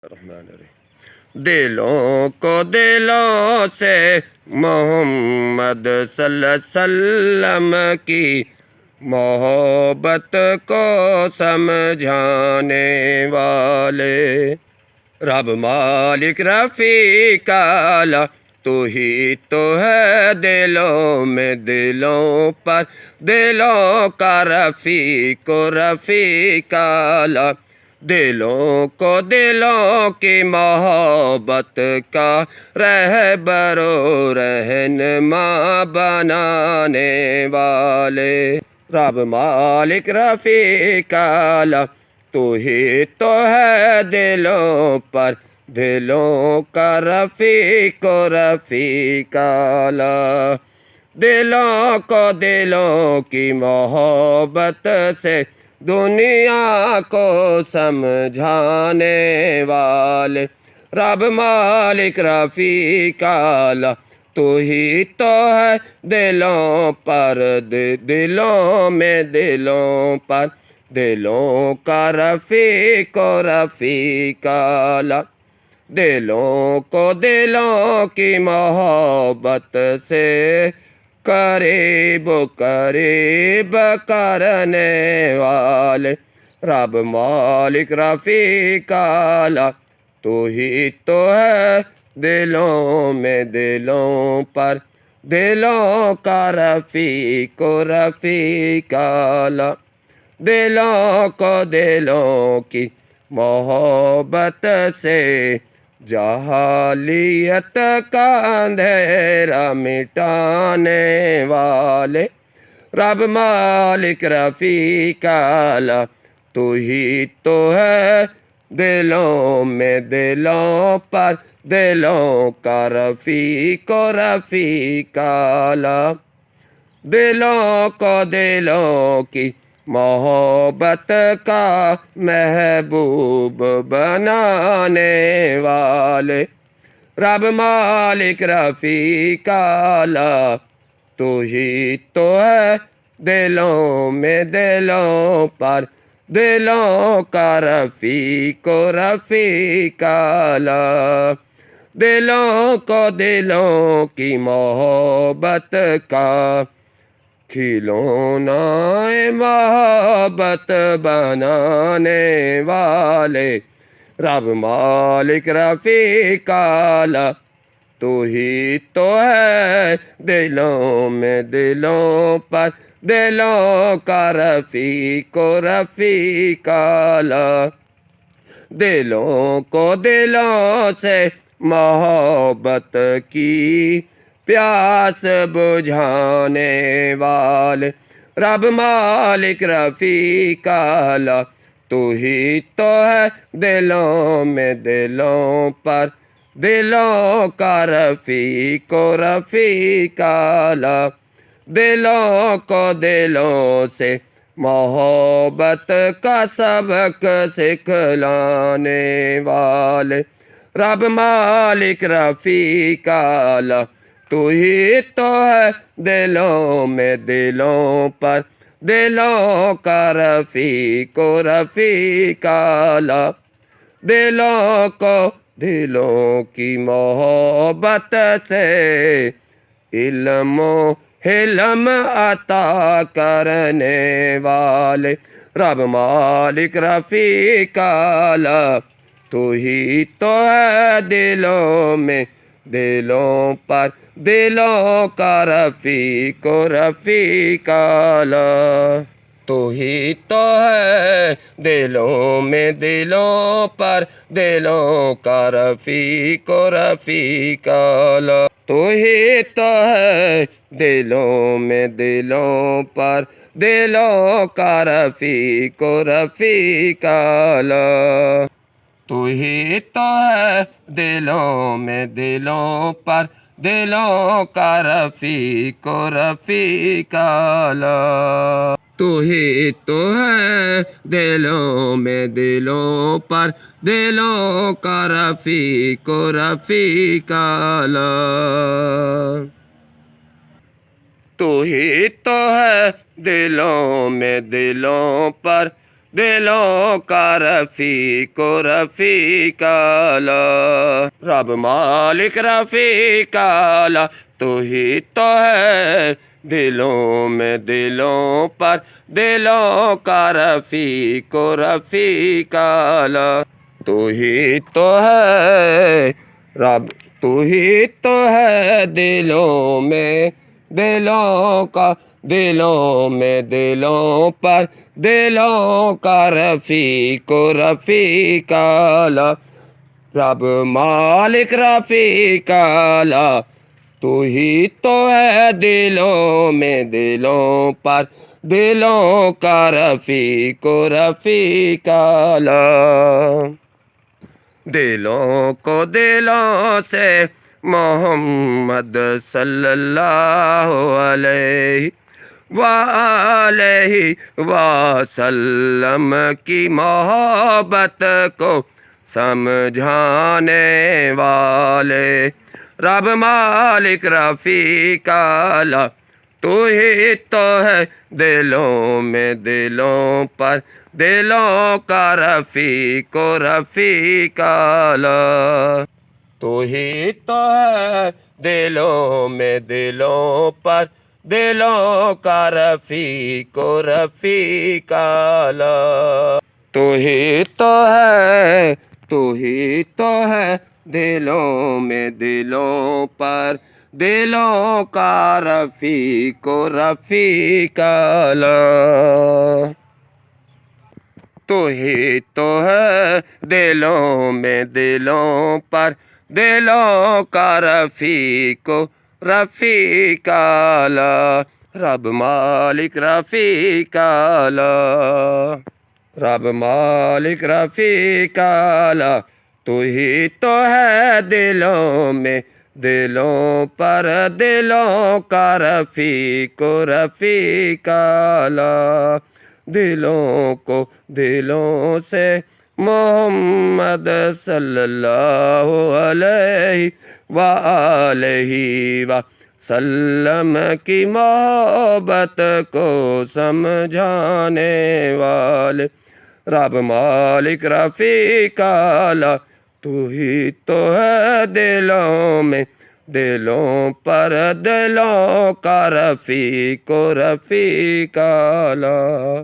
الرحمن الرحیم۔ دلوں کو دلوں سے محمد صلی اللہ علیہ وسلم کی محبت کو سمجھانے والے، رب مالک رفیق اعلیٰ تو ہی تو ہے دلوں میں دلوں پر دلوں کا رفیق و رفیق اعلیٰ، دلوں کو دلوں کی محبت کا رہبر و رہنما بنانے والے، رب مالک رفیق اعلیٰ تو ہی تو ہے دلوں پر دلوں کا رفیق و رفیق اعلیٰ، دلوں کو دلوں کی محبت سے دنیا کو سمجھانے والے، رب مالک رفیق اعلیٰ تو ہی تو ہے دلوں پر دلوں میں دلوں پر دلوں کا رفیق و رفیق اعلیٰ، دلوں کو دلوں کی محبت سے قریب قریب کرنے والے، رب مالک رفیق اعلیٰ تو ہی تو ہے دلوں میں دلوں پر دلوں کا رفیق و رفیق اعلیٰ، دلوں کو دلوں کی محبت سے جہالیت کا اندھیرا مٹانے والے، رب مالک رفیق اعلیٰ تو ہی تو ہے دلوں میں دلوں پر دلوں کا رفیق و رفیق اعلیٰ، دلوں کو دلوں کی محبت کا محبوب بنانے والے، رب مالک رفیق اعلیٰ تو ہی تو ہے دلوں میں دلوں پر دلوں کا رفیق و رفیق اعلیٰ، دلوں کو دلوں کی محبت کا کھلونا محبت بنانے والے، رب مالک رفیق اعلیٰ تو ہی تو ہے دلوں میں دلوں پر دلوں کا رفیق و رفیق اعلیٰ، دلوں کو دلوں سے محبت کی پیاس بجھانے والے، رب مالک رفیق اعلیٰ تو ہی تو ہے دلوں میں دلوں پر دلوں کا رفیق و رفیق اعلیٰ، دلوں کو دلوں سے محبت کا سبق سکھلانے والے، رب مالک رفیق اعلیٰ تو ہی تو ہے دلوں میں دلوں پر دلوں کا رفیق و رفیق اعلیٰ، دلوں کو دلوں کی محبت سے علم و حلم عطا کرنے والے، رب مالک رفیق اعلیٰ تو ہی تو ہے دلوں میں دلوں پر دلوں کا رفیق و رفیق اعلیٰ، تو ہی تو ہے دلوں میں دلوں پر دلوں کا رفیق و رفیق اعلیٰ، تو ہی تو ہے دلوں میں دلوں پر دلوں کا رفیق و رفیق اعلیٰ، تو ہی تو ہے دلوں میں دلوں پر دلوں کا رفیق و رفیق اعلیٰ، تو ہی تو ہے دلوں میں دلوں پر دلوں کا رفیق و رفیق اعلیٰ، تو ہی تو ہے دلوں میں دلوں پر دلوں کا رفیق و رفیق اعلیٰ۔ رب مالک رفیق اعلیٰ تو ہی تو ہے دلوں میں دلوں پر دلوں کا رفیق و رفیق اعلیٰ۔ تو ہی تو ہے رب، تو ہی تو ہے دلوں میں دلوں کا، دلوں میں دلوں پر دلوں کا رفیق و رفیق اعلیٰ۔ رب مالک رفیق اعلیٰ تو ہی تو ہے دلوں میں دلوں پر دلوں کا رفیق و رفیق اعلیٰ۔ دلوں کو دلوں سے محمد صلی اللہ علیہ وآلہ وسلم کی محبت کو سمجھانے والے رب مالک رفیق اعلیٰ تو ہی تو ہے دلوں میں دلوں پر دلوں کا رفیق و رفیق اعلیٰ۔ تو ہی تو ہے دلوں میں دلوں پر دلوں کا رفیق و رفیق اعلیٰ۔ تو ہی تو ہے، تو ہی تو ہے دلوں میں دلوں پر دلوں کا رفیق و رفیق اعلیٰ۔ تو ہی تو ہے دلوں میں دلوں پر دلوں کا رفیق و رفیق اعلیٰ۔ رب مالک رفیق اعلیٰ، رب مالک رفیق اعلیٰ تو ہی تو ہے دلوں میں دلوں پر دلوں کا رفیق و رفیق اعلیٰ۔ دلوں کو دلوں سے محمد صلی اللہ علیہ وآلہ وسلم کی محبت کو سمجھانے والے رب مالک رفیق اعلیٰ تو ہی تو ہے دلوں میں دلوں پر دلوں کا رفیق و رفیق اعلیٰ۔